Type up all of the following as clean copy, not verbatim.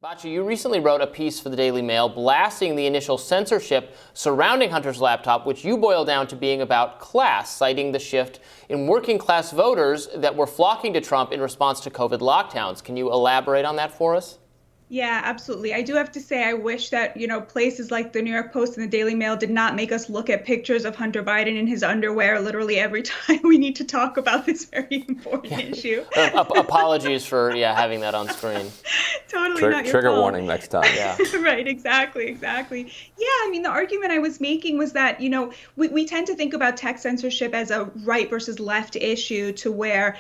Batya, you recently wrote a piece for the Daily Mail blasting the initial censorship surrounding Hunter's laptop, which you boil down to being about class, citing the shift in working class voters that were flocking to Trump in response to COVID lockdowns. Can you elaborate on that for us? Yeah, absolutely. I do have to say, I wish that, places like the New York Post and the Daily Mail did not make us look at pictures of Hunter Biden in his underwear literally every time we need to talk about this very important issue. Apologies for having that on screen. Totally not your Trigger fault. warning next time. Yeah. Right, exactly. Yeah, I mean, the argument I was making was that, we tend to think about tech censorship as a right versus left issue to where,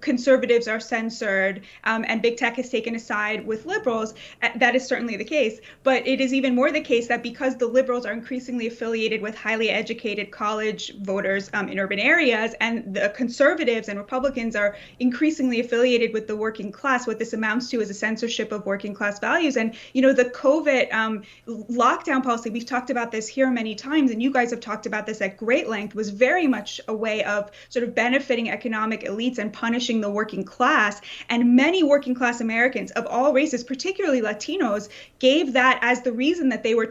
conservatives are censored and big tech is taken aside with liberals. That is certainly the case. But it is even more the case that because the liberals are increasingly affiliated with highly educated college voters in urban areas, and the conservatives and Republicans are increasingly affiliated with the working class, what this amounts to is a censorship of working class values. And, the COVID lockdown policy, we've talked about this here many times, and you guys have talked about this at great length, was very much a way of sort of benefiting economic elites and punishing the working class. And many working class Americans of all races, particularly Latinos, gave that as the reason that they were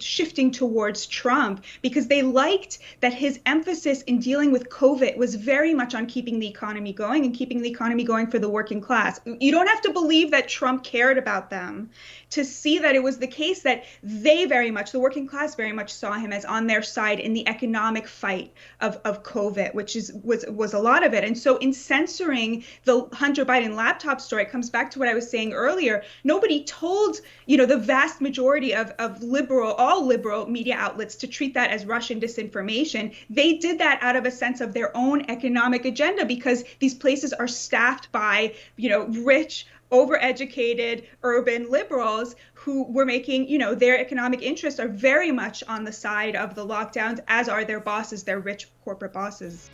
shifting towards Trump, because they liked that his emphasis in dealing with COVID was very much on keeping the economy going and keeping the economy going for the working class. You don't have to believe that Trump cared about them to see that it was the case that they very much, the working class very much saw him as on their side in the economic fight of COVID, which was a lot of it. And so in censoring the Hunter Biden laptop story, it comes back to what I was saying earlier. Nobody told, the vast majority of all liberal media outlets to treat that as Russian disinformation. They did that out of a sense of their own economic agenda, because these places are staffed by, rich, overeducated urban liberals who were making, their economic interests are very much on the side of the lockdowns, as are their bosses, their rich corporate bosses.